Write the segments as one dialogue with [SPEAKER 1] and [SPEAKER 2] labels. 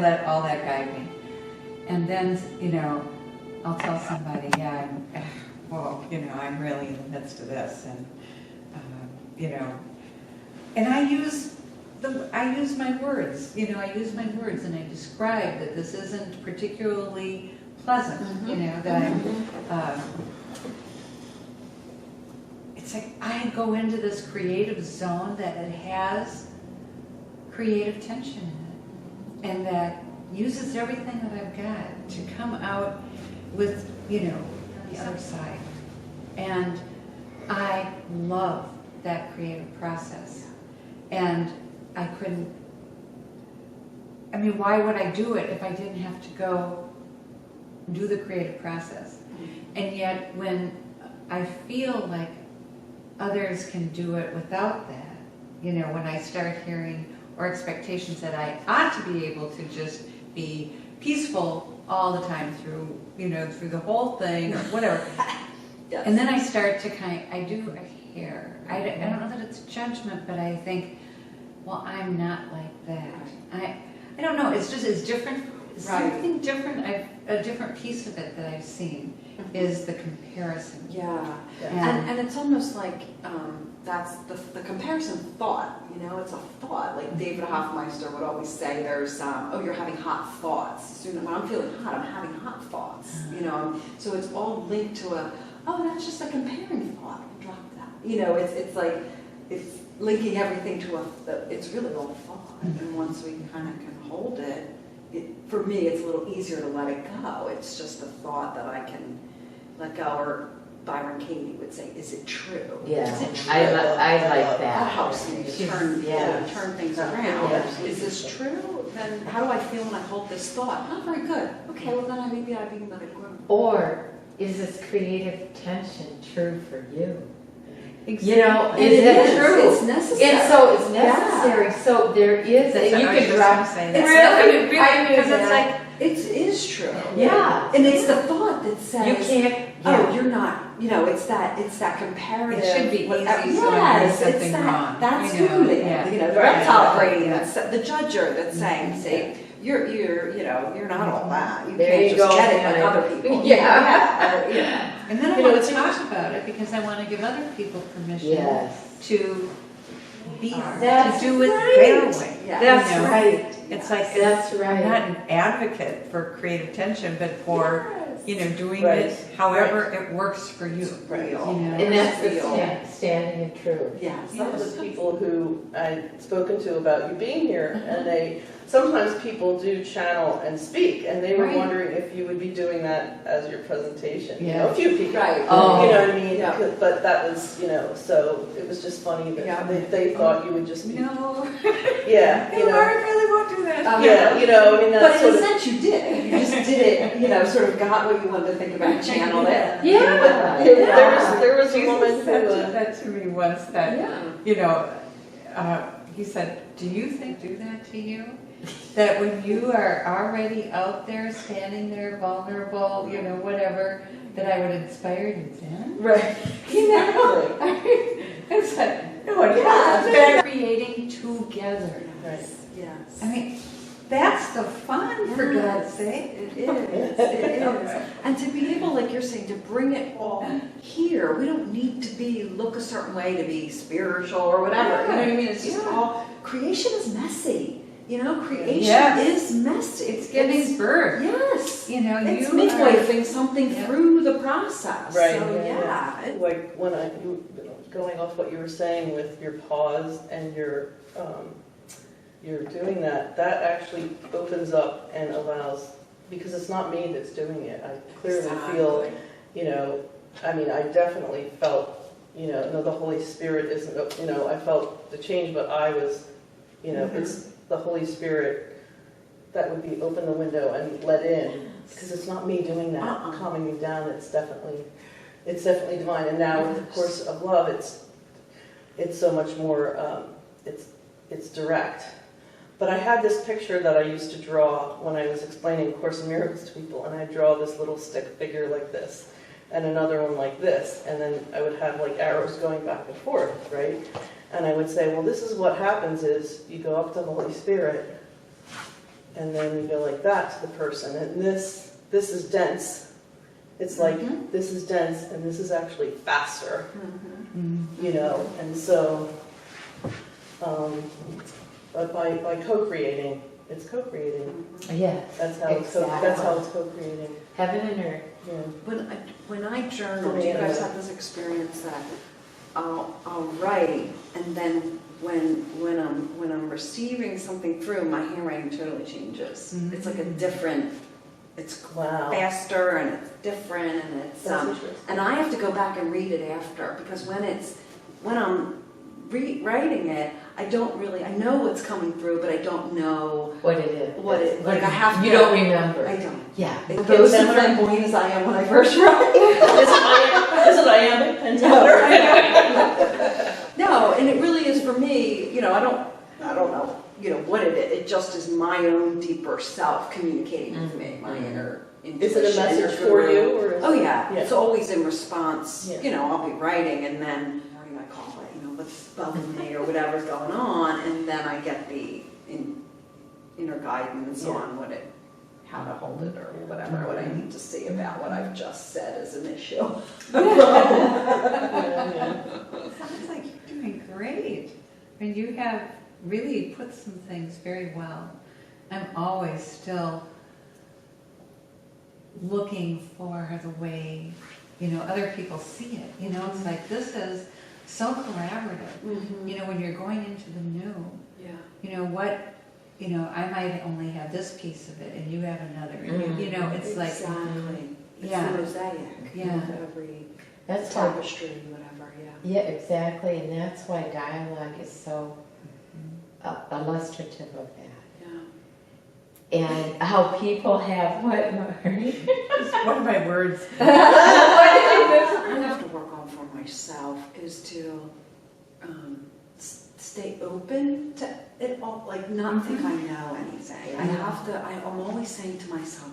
[SPEAKER 1] let all that guide me. And then, you know, I'll tell somebody, yeah, I'm really in the midst of this, and you know, and I use my words, you know, and I describe that this isn't particularly pleasant, you know, that I'm, it's like I go into this creative zone that it has creative tension in it, and that uses everything that I've got to come out with, you know, the other side. And I love that creative process. And I couldn't, I mean, why would I do it if I didn't have to go do the creative process? And yet when I feel like others can do it without that, you know, when I start hearing or expectations that I ought to be able to just be peaceful all the time through, you know, through the whole thing or whatever.
[SPEAKER 2] Yes.
[SPEAKER 1] And then I start to I hear. I don't know that it's judgment, but I think, well, I'm not like that. I don't know, it's different, something different. A different piece of it that I've seen is the comparison.
[SPEAKER 2] Yeah,
[SPEAKER 1] And
[SPEAKER 2] and it's almost like that's the comparison thought, you know, it's a thought. Like David Hoffmeister would always say, there's, oh, you're having hot thoughts. So when I'm feeling hot, I'm having hot thoughts, you know. So it's all linked to oh, that's just a comparing thought. Drop that. You know, it's like, it's linking everything to it's really all thought. And once we kind of can hold it, for me, it's a little easier to let it go. It's just a thought that I can let go. Or Byron Katie would say, "Is it true?
[SPEAKER 3] Yeah,
[SPEAKER 2] Is it true?"
[SPEAKER 3] I like
[SPEAKER 2] That
[SPEAKER 3] that.
[SPEAKER 2] helps me to turn things around.
[SPEAKER 3] Yeah.
[SPEAKER 2] Is this true? Then how do I feel when I hold this thought? Not very good. Okay, well then maybe I can let it go.
[SPEAKER 3] Or is this creative tension true for you?
[SPEAKER 1] exactly.
[SPEAKER 3] You know,
[SPEAKER 2] It
[SPEAKER 3] is it
[SPEAKER 2] is.
[SPEAKER 3] true?
[SPEAKER 2] It's necessary.
[SPEAKER 3] And so it's necessary.
[SPEAKER 2] Yeah.
[SPEAKER 3] So there is,
[SPEAKER 1] That's
[SPEAKER 3] and you
[SPEAKER 1] what I was
[SPEAKER 3] can
[SPEAKER 1] just
[SPEAKER 3] drop.
[SPEAKER 1] gonna say that.
[SPEAKER 3] Really? I knew
[SPEAKER 1] Because it's
[SPEAKER 3] that.
[SPEAKER 1] like,
[SPEAKER 2] It is true.
[SPEAKER 3] Yeah.
[SPEAKER 2] And it's the thought that says,
[SPEAKER 3] You can't.
[SPEAKER 2] oh,
[SPEAKER 3] Yeah.
[SPEAKER 2] you're not, you know, it's that comparative.
[SPEAKER 1] it should be easy,
[SPEAKER 2] whatever.
[SPEAKER 1] so I do
[SPEAKER 2] Yes,
[SPEAKER 1] something
[SPEAKER 2] it's that,
[SPEAKER 1] wrong.
[SPEAKER 2] that's
[SPEAKER 1] you know?
[SPEAKER 2] human,
[SPEAKER 1] Yeah.
[SPEAKER 2] you know, the
[SPEAKER 1] Right.
[SPEAKER 2] reptile brain,
[SPEAKER 1] Yeah.
[SPEAKER 2] that's the judger that's saying, see, you're, you know, you're not all that. You
[SPEAKER 3] There
[SPEAKER 2] can't
[SPEAKER 3] you
[SPEAKER 2] just
[SPEAKER 3] go.
[SPEAKER 2] get it like other people.
[SPEAKER 3] Yeah.
[SPEAKER 2] Yeah.
[SPEAKER 1] And then I
[SPEAKER 3] You know,
[SPEAKER 1] want
[SPEAKER 3] it's
[SPEAKER 1] to talk about it because I want to give other people permission
[SPEAKER 3] Yes.
[SPEAKER 1] to be,
[SPEAKER 3] That's
[SPEAKER 1] to do it
[SPEAKER 3] right.
[SPEAKER 1] their way.
[SPEAKER 2] Yeah.
[SPEAKER 3] That's
[SPEAKER 1] You know?
[SPEAKER 3] right.
[SPEAKER 1] It's like,
[SPEAKER 3] That's
[SPEAKER 1] I'm
[SPEAKER 3] right.
[SPEAKER 1] not an advocate for creative tension, but for, you know, doing
[SPEAKER 4] Right.
[SPEAKER 1] it however it works for you.
[SPEAKER 2] Real.
[SPEAKER 1] You know?
[SPEAKER 3] And that's the
[SPEAKER 2] Real.
[SPEAKER 3] standing in truth.
[SPEAKER 2] Yes.
[SPEAKER 4] Some of the people who I've spoken to about you being here, and sometimes people do channel and speak, and they were
[SPEAKER 1] Right.
[SPEAKER 4] wondering if you would be doing that as your presentation. You
[SPEAKER 1] Yeah.
[SPEAKER 4] know, a few people.
[SPEAKER 2] Right.
[SPEAKER 3] Oh.
[SPEAKER 4] You know what I mean?
[SPEAKER 2] Yeah.
[SPEAKER 4] But that was, you know, so it was just funny that
[SPEAKER 2] Yeah.
[SPEAKER 4] they thought you would just be,
[SPEAKER 1] No,
[SPEAKER 4] yeah, you
[SPEAKER 1] no,
[SPEAKER 4] know.
[SPEAKER 1] I really won't do that.
[SPEAKER 4] Yeah, you know, I mean,
[SPEAKER 2] But
[SPEAKER 4] that's
[SPEAKER 2] in
[SPEAKER 4] sort
[SPEAKER 2] a
[SPEAKER 4] of,
[SPEAKER 2] sense, you did. You just did it, you know, sort of got what you wanted to think about, channeled it.
[SPEAKER 3] Yeah.
[SPEAKER 4] there was a
[SPEAKER 1] Jesus
[SPEAKER 4] woman
[SPEAKER 1] said
[SPEAKER 4] who,
[SPEAKER 1] that to me once that,
[SPEAKER 2] Yeah.
[SPEAKER 1] you know, he said, do you think do that to you? That when you are already out there, standing there, vulnerable, you know, whatever, that I would inspire you then?
[SPEAKER 4] right,
[SPEAKER 1] You know? It's like, no, it hasn't been creating together.
[SPEAKER 4] right.
[SPEAKER 2] Yes.
[SPEAKER 1] I mean, that's the fun, for
[SPEAKER 2] Yes.
[SPEAKER 1] God's sake.
[SPEAKER 2] It is. It is. And to be able, like you're saying, to bring it all here. We don't need to look a certain way to be spiritual or whatever. You know what I mean? It's just
[SPEAKER 1] Yeah.
[SPEAKER 2] all, creation is messy. You know, creation
[SPEAKER 1] Yes.
[SPEAKER 2] is messy.
[SPEAKER 1] It's giving birth.
[SPEAKER 2] Yes.
[SPEAKER 1] You know,
[SPEAKER 2] It's
[SPEAKER 1] you are,
[SPEAKER 2] midwifing something
[SPEAKER 1] Yeah.
[SPEAKER 2] through the process.
[SPEAKER 4] Right,
[SPEAKER 2] So
[SPEAKER 4] yeah,
[SPEAKER 2] yeah. It-
[SPEAKER 4] Like when going off what you were saying with your pause and you're doing that actually opens up and allows, because it's not me that's doing it. I clearly feel,
[SPEAKER 2] Exactly.
[SPEAKER 4] you know, I mean, I definitely felt, you know, no, the Holy Spirit isn't, you know, I felt the change, but I was, you know, it's the Holy Spirit that would be open the window and let in, because it's not me doing that, calming me down. It's definitely divine. And now with the Course of Love, it's so much more, it's direct. But I had this picture that I used to draw when I was explaining Course in Miracles to people, and I'd draw this little stick figure like this, and another one like this, and then I would have like arrows going back and forth, right? And I would say, well, this is what happens is you go up to the Holy Spirit, and then we go like that to the person, and this is dense. It's like, this is dense, and this is actually faster, you know, and so, but by co-creating, it's co-creating.
[SPEAKER 3] Yeah,
[SPEAKER 4] That's how it's co-creating.
[SPEAKER 3] heaven and earth.
[SPEAKER 4] Yeah.
[SPEAKER 2] When I journal, do you guys have this experience that I'll write, and then when I'm receiving something through, my handwriting totally changes. It's like a different. It's faster and it's different and it's and I have to go back and read it after, because when I'm writing it, I know what's coming through, but I don't know
[SPEAKER 3] what it is.
[SPEAKER 2] I have to.
[SPEAKER 3] You don't remember.
[SPEAKER 2] I don't.
[SPEAKER 3] Yeah.
[SPEAKER 2] It goes to flamboyant as I am when I first write.
[SPEAKER 4] Is it iambic pentameter?
[SPEAKER 2] No, and it really is for me, you know, I don't know, you know, what it is. It just is my own deeper self communicating with me, my inner intuition.
[SPEAKER 4] Is it a message for you? Or is
[SPEAKER 2] yeah. It's always in response,
[SPEAKER 4] Yeah.
[SPEAKER 2] you know, I'll be writing and then, what do I call it, you know, what's bugging me or whatever's going on, and then I get the inner guidance on how to hold it or whatever, what I need to see about what I've just said is an issue.
[SPEAKER 1] Sounds like you're doing great. And you have really put some things very well. I'm always still looking for the way, you know, other people see it. You know, it's like this is so collaborative. You know, when you're going into the new, you know, I might only have this piece of it and you have another. And you know, it's like,
[SPEAKER 2] exactly. It's
[SPEAKER 1] yeah.
[SPEAKER 2] the mosaic of every
[SPEAKER 3] That's why,
[SPEAKER 2] tapestry, whatever,
[SPEAKER 3] yeah, exactly, and that's why dialogue is so illustrative of that. And how people have what, Marie?
[SPEAKER 1] what are my words?
[SPEAKER 2] I have to work on for myself is to stay open to it all, like not think I know anything. I'm always saying to myself,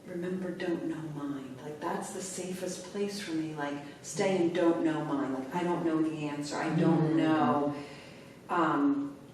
[SPEAKER 2] remember, don't know mind. Like that's the safest place for me. Like stay in don't know mind. Like I don't know the answer. I don't know.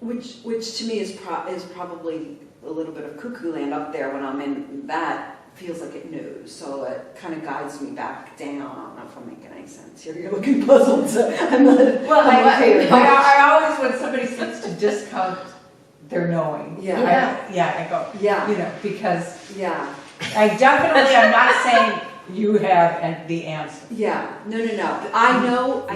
[SPEAKER 2] Which to me is probably a little bit of cuckoo land up there when I'm in that. Feels like it knows, so it kind of guides me back down. I don't know if I'm making any sense here. You're looking puzzled, so I'm not.
[SPEAKER 1] Well, I always, when somebody starts to discount their knowing, I go, you know, because I definitely am not saying you have the answer.
[SPEAKER 2] Yeah, no. I know.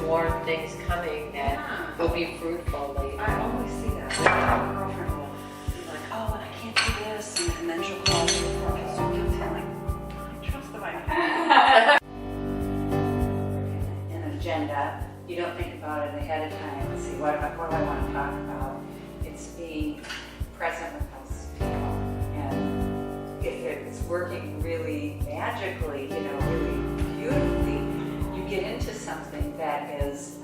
[SPEAKER 3] More things coming that will be fruitful later.
[SPEAKER 2] I always see that. My girlfriend will be like, oh, and I can't do this, and then she'll call me before I start guilty. I'm like, I trust that I have an agenda. You don't think about it ahead of time and see what do I want to talk about. It's being present with those people. And if it's working really magically, you know, really beautifully, you get into something that is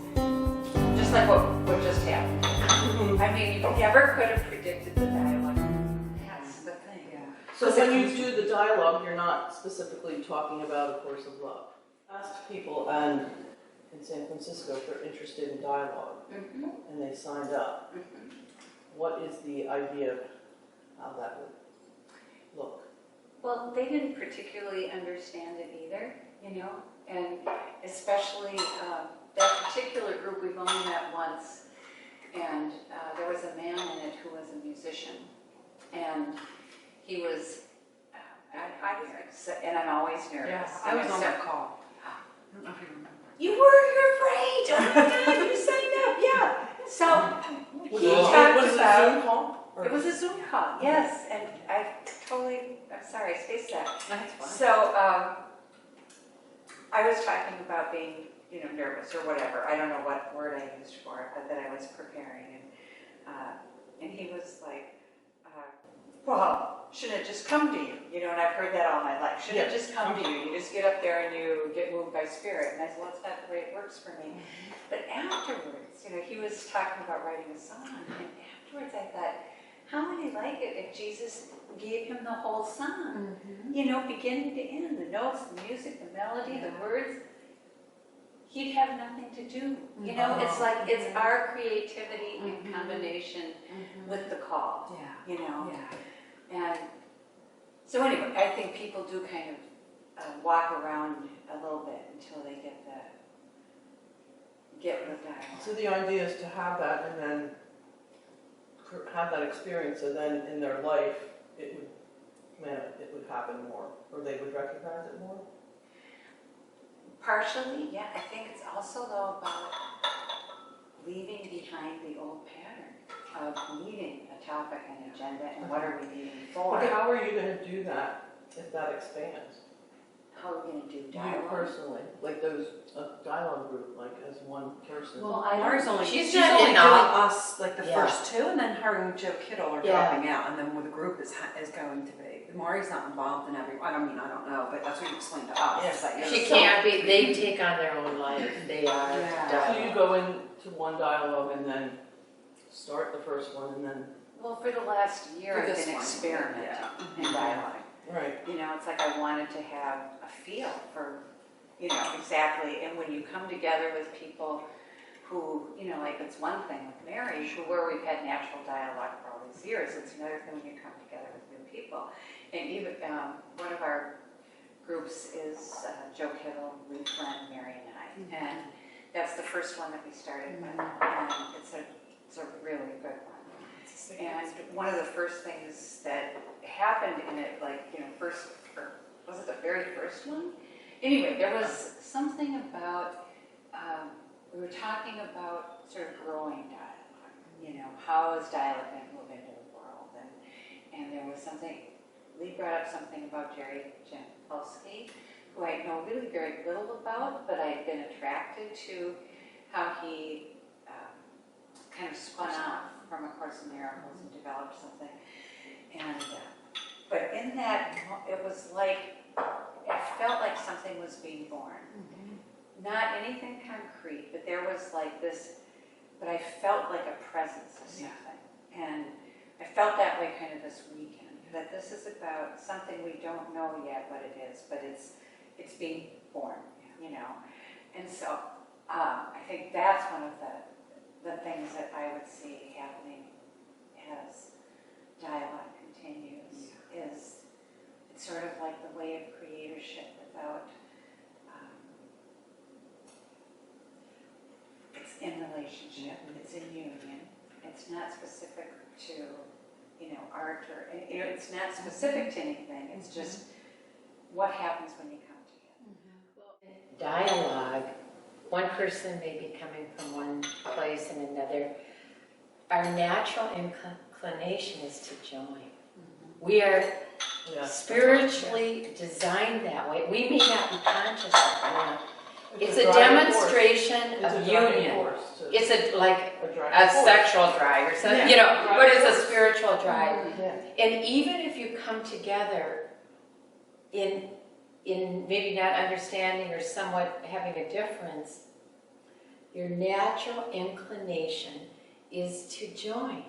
[SPEAKER 2] just like what just happened. I mean, you never could have predicted the dialogue. That's the thing. Yeah.
[SPEAKER 4] So when you do the dialogue, you're not specifically talking about A Course of Love. Asked people in San Francisco if they're interested in dialogue, and they signed up. What is the idea of how that would look?
[SPEAKER 5] Well, they didn't particularly understand it either, you know, and especially that particular group we've only met once, and there was a man in it who was a musician, and he was, and I'm always nervous.
[SPEAKER 2] Yeah, I was on that call.
[SPEAKER 5] I don't know if you remember. You were, you're great! Oh my God, you signed up, yeah. So, he talked about...
[SPEAKER 4] Zoom call?
[SPEAKER 5] It was a Zoom call, yes, and I'm sorry, I spaced that.
[SPEAKER 2] That's fine.
[SPEAKER 5] So, I was talking about being, you know, nervous or whatever. I don't know what word I used for it, but that I was preparing. And he was like, well, shouldn't it just come to you? You know, and I've heard that all my life. Shouldn't it just come to you? You just get up there and you get moved by spirit. And I said, well, that's not the way it works for me. But afterwards, you know, he was talking about writing a song. And afterwards I thought, how would he like it if Jesus gave him the whole song? You know, beginning to end, the notes, the music, the melody, the words. he'd have nothing to do. You know, it's like, it's our creativity in combination with the call, you know? And so anyway, I think people do kind of walk around a little bit until they get with that.
[SPEAKER 4] So the idea is to have that and then have that experience, and then in their life, it would happen more, or they would recognize it more?
[SPEAKER 5] Partially, yeah. I think it's also though about leaving behind the old pattern of needing a topic and agenda and what are we needing for.
[SPEAKER 4] But how are you going to do that if that expands?
[SPEAKER 5] How are we going to do
[SPEAKER 4] You
[SPEAKER 5] dialogue?
[SPEAKER 4] personally, like those dialogue group, like as one person.
[SPEAKER 2] Well,
[SPEAKER 5] I
[SPEAKER 2] Laura's
[SPEAKER 5] don't-
[SPEAKER 2] only,
[SPEAKER 3] she's
[SPEAKER 2] she's
[SPEAKER 3] not
[SPEAKER 2] only
[SPEAKER 3] in
[SPEAKER 2] doing
[SPEAKER 3] all-
[SPEAKER 2] us like the
[SPEAKER 3] Yeah.
[SPEAKER 2] first two, and then her and Joe Kittle are
[SPEAKER 3] Yeah.
[SPEAKER 2] dropping out, and then the group is going to be. Maury's not involved in every. I don't know, but that's what you explained to us.
[SPEAKER 4] Yeah.
[SPEAKER 2] is that you're
[SPEAKER 3] She
[SPEAKER 2] so-
[SPEAKER 3] can't be, they take on their own life, they are.
[SPEAKER 2] Yeah.
[SPEAKER 4] So you go into one dialogue and then start the first one, and then,
[SPEAKER 5] Well, for the last year,
[SPEAKER 2] For
[SPEAKER 5] I've
[SPEAKER 2] this
[SPEAKER 5] been
[SPEAKER 2] one,
[SPEAKER 5] experimenting
[SPEAKER 2] yeah.
[SPEAKER 5] in dialogue.
[SPEAKER 4] right.
[SPEAKER 5] You know, it's like I wanted to have a feel for, you know, exactly. And when you come together with people who, you know, like it's one thing with Mary, where we've had natural dialogue for all these years. It's another thing when you come together with new people. And even one of our groups is Joe Kittle, Lee Flynn, Mary, and I. And that's the first one that we started with. And it's a really good one. And one of the first things that happened in it, like, you know, was it the very first one? Anyway, there was something about, we were talking about sort of growing dialogue, you know, how is dialogue going to move into the world? And there was something, Lee brought up something about Jerry Jampolsky, who I know really very little about, but I'd been attracted to how he kind of spun off from A Course in Miracles and developed something. And but in that, it was like, it felt like something was being born. Not anything concrete, but there was like this, but I felt like a presence of something. And I felt that way kind of this weekend, that this is about something we don't know yet what it is, but it's being born, you know. And so I think that's one of the things that I would see happening as dialogue continues, is it's sort of like the way of creatorship without, it's in relationship, it's in union, it's not specific to, you know, art or, you know, it's not specific to anything, it's just what happens when you come together.
[SPEAKER 3] Dialogue, one person may be coming from one place and another. Our natural inclination is to join. We are
[SPEAKER 4] Yeah.
[SPEAKER 3] spiritually designed that way. We may not be conscious of that. It's a
[SPEAKER 4] driving force.
[SPEAKER 3] demonstration
[SPEAKER 4] It's
[SPEAKER 3] of
[SPEAKER 4] a driving
[SPEAKER 3] union.
[SPEAKER 4] force to-
[SPEAKER 3] It's like
[SPEAKER 4] a driving
[SPEAKER 3] a
[SPEAKER 4] force.
[SPEAKER 3] sexual drive or something,
[SPEAKER 4] Yeah.
[SPEAKER 3] you know,
[SPEAKER 4] Driving
[SPEAKER 3] but it's a
[SPEAKER 4] force.
[SPEAKER 3] spiritual drive.
[SPEAKER 4] Yeah.
[SPEAKER 3] And even if you come together in maybe not understanding or somewhat having a difference, your natural inclination is to join.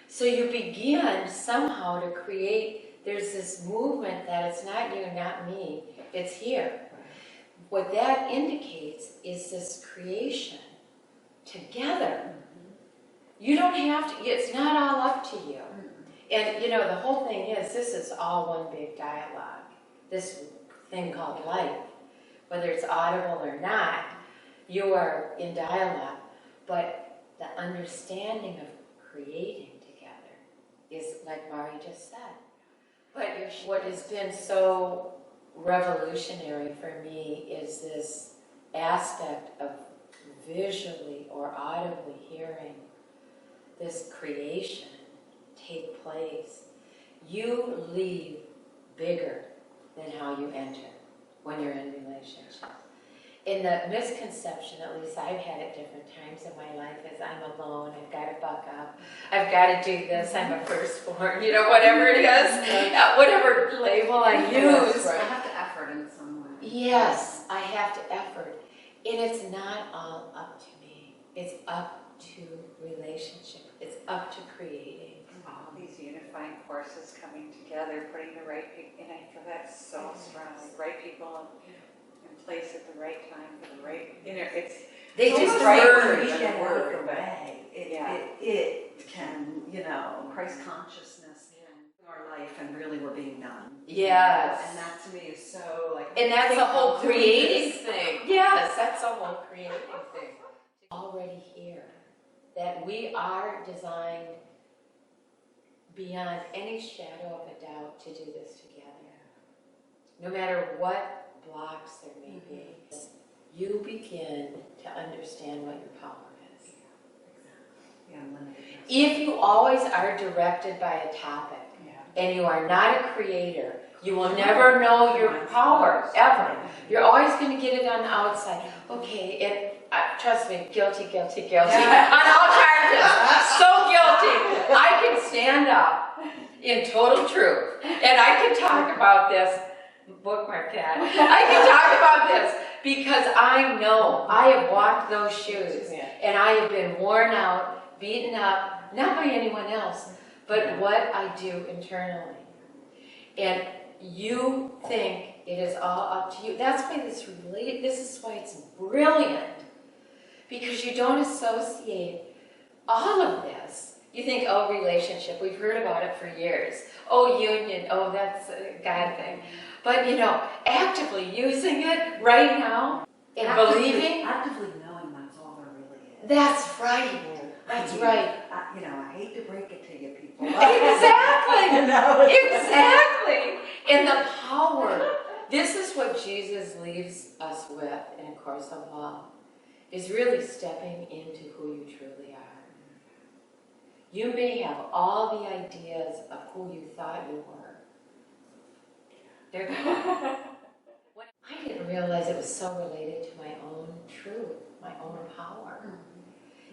[SPEAKER 3] So you begin somehow to create, there's this movement that it's not you, not me, it's here. What that indicates is this creation together. You don't have to, it's not all up to you. And you know, the whole thing is, this is all one big dialogue. This thing called life, whether it's audible or not, you are in dialogue. But the understanding of creating together is like Mari just said. But what has been so revolutionary for me is this aspect of visually or audibly hearing this creation take place. You leave bigger than how you enter when you're in relationship. In the misconception, at least I've had at different times in my life, is I'm alone, I've got to buck up, I've got to do this, I'm a firstborn, you know, whatever it is, whatever label I use.
[SPEAKER 2] I have to effort in some way.
[SPEAKER 3] Yes, I have to effort. And it's not all up to me. It's up to relationship. It's up to creating.
[SPEAKER 5] All these unifying forces coming together, putting the right people, and I feel that so strongly, right people in place at the right time for the right, it's.
[SPEAKER 3] They
[SPEAKER 5] it's
[SPEAKER 3] just
[SPEAKER 5] almost right
[SPEAKER 3] merge.
[SPEAKER 5] word
[SPEAKER 6] We
[SPEAKER 5] than
[SPEAKER 6] get
[SPEAKER 5] a
[SPEAKER 6] out of
[SPEAKER 5] word,
[SPEAKER 6] the
[SPEAKER 5] but-
[SPEAKER 6] way.
[SPEAKER 5] Yeah.
[SPEAKER 6] It can, Christ consciousness in our life, and really we're being done.
[SPEAKER 3] Yes.
[SPEAKER 6] And that to me is so like.
[SPEAKER 3] And that's the whole
[SPEAKER 6] I'm doing
[SPEAKER 3] creating
[SPEAKER 6] this.
[SPEAKER 3] thing. Yes, that's the whole creating thing. Already here, that we are designed beyond any shadow of a doubt to do this together. No matter what blocks there may be, you begin to understand what your power is.
[SPEAKER 6] Yeah, limited.
[SPEAKER 3] If you always are directed by a topic,
[SPEAKER 6] Yeah.
[SPEAKER 3] and you are not a creator, you will never know your power, ever. You're always going to get it on the outside. Okay, and trust me, guilty. On all charges. So guilty. I can stand up in total truth, and I can talk about this, bookmark that. I can talk about this because I know I have walked those shoes, and I have been worn out, beaten up, not by anyone else, but what I do internally. And you think it is all up to you. That's why this is why it's brilliant. Because you don't associate all of this. You think, oh, relationship, we've heard about it for years. Oh, union, oh, that's a God thing. But, actively using it right now and believing,
[SPEAKER 6] Actively knowing that's all there really is.
[SPEAKER 3] that's right. That's right.
[SPEAKER 6] I hate to break it to you people.
[SPEAKER 3] Exactly.
[SPEAKER 6] No.
[SPEAKER 3] Exactly. And the power. This is what Jesus leaves us with in A Course of Love, is really stepping into who you truly are. You may have all the ideas of who you thought you were. They're gone. I didn't realize it was so related to my own truth, my own power.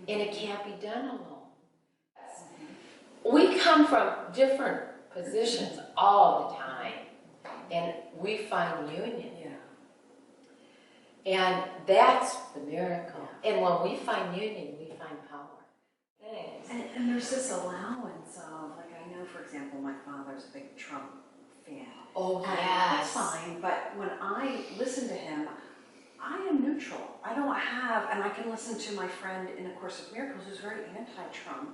[SPEAKER 3] And it can't be done alone. We come from different positions all the time, and we find union. And that's the miracle. And when we find union, we find power. Thanks.
[SPEAKER 6] And there's this allowance of, like, I know, for example, my father's a big Trump fan.
[SPEAKER 3] Oh,
[SPEAKER 6] And
[SPEAKER 3] yes.
[SPEAKER 6] that's fine, but when I listen to him, I am neutral. I don't have, and I can listen to my friend in A Course of Miracles who's very anti-Trump.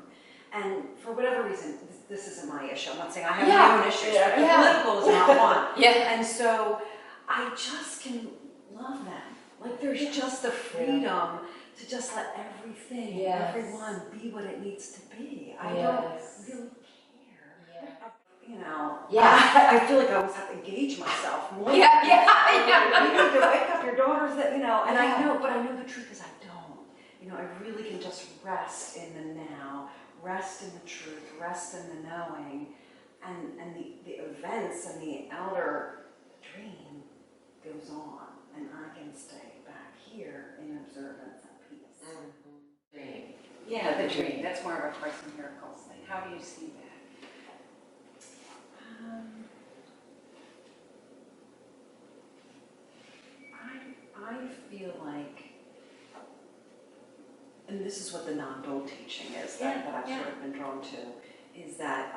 [SPEAKER 6] And for whatever reason, this isn't my issue. I'm not saying I have my own issues, but political is not one.
[SPEAKER 3] Yeah.
[SPEAKER 6] And so I just can love them. Like, there's just the freedom to just let everything,
[SPEAKER 3] Yes.
[SPEAKER 6] everyone be what it needs to be. I
[SPEAKER 3] Yes.
[SPEAKER 6] don't really care.
[SPEAKER 3] Yeah.
[SPEAKER 6] I feel like I always have to engage myself more.
[SPEAKER 3] Yeah.
[SPEAKER 6] You need to wake up your daughters that, and I
[SPEAKER 3] Yeah.
[SPEAKER 6] know, but I know the truth is I don't. I really can just rest in the now, rest in the truth, rest in the knowing, and the events and the outer dream goes on, and I can stay back here in observance and peace.
[SPEAKER 3] Dream.
[SPEAKER 5] Yeah, the dream, that's more of a Course in Miracles thing. How do you see that?
[SPEAKER 6] I feel like, and this is what the non-dual teaching is that I've sort of been drawn to, is that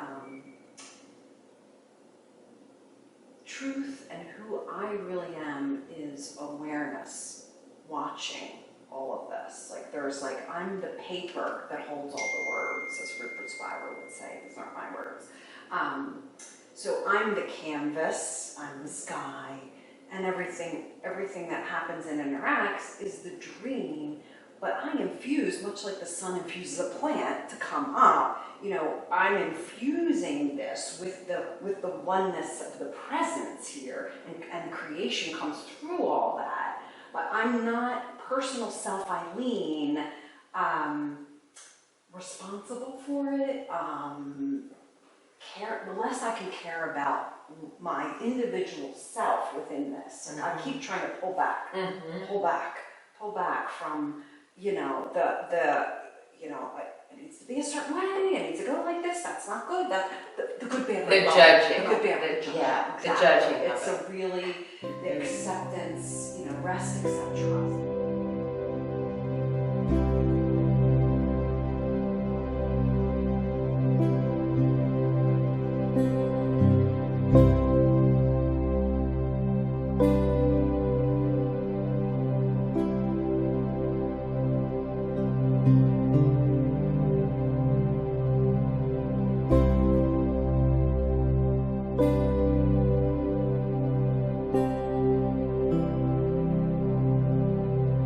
[SPEAKER 6] truth and who I really am is awareness, watching all of this. Like I'm the paper that holds all the words, as Rupert Spira would say. These aren't my words. So I'm the canvas, I'm the sky, and everything that happens and interacts is the dream, but I infuse, much like the sun infuses a plant to come up, I'm infusing this with the oneness of the presence here, and creation comes through all that. But I'm not personal self Eileen responsible for it. The less I can care about my individual self within this, and I keep trying to pull back from, it needs to be a certain way, it needs to go like this, that's not good, the good, bad,
[SPEAKER 3] The
[SPEAKER 6] right, wrong.
[SPEAKER 3] judging.
[SPEAKER 6] The good, bad, right, judging.
[SPEAKER 3] Yeah, the
[SPEAKER 6] Exactly.
[SPEAKER 3] judging of
[SPEAKER 6] It's a really, the acceptance, rest, accept, trust.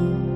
[SPEAKER 7] you.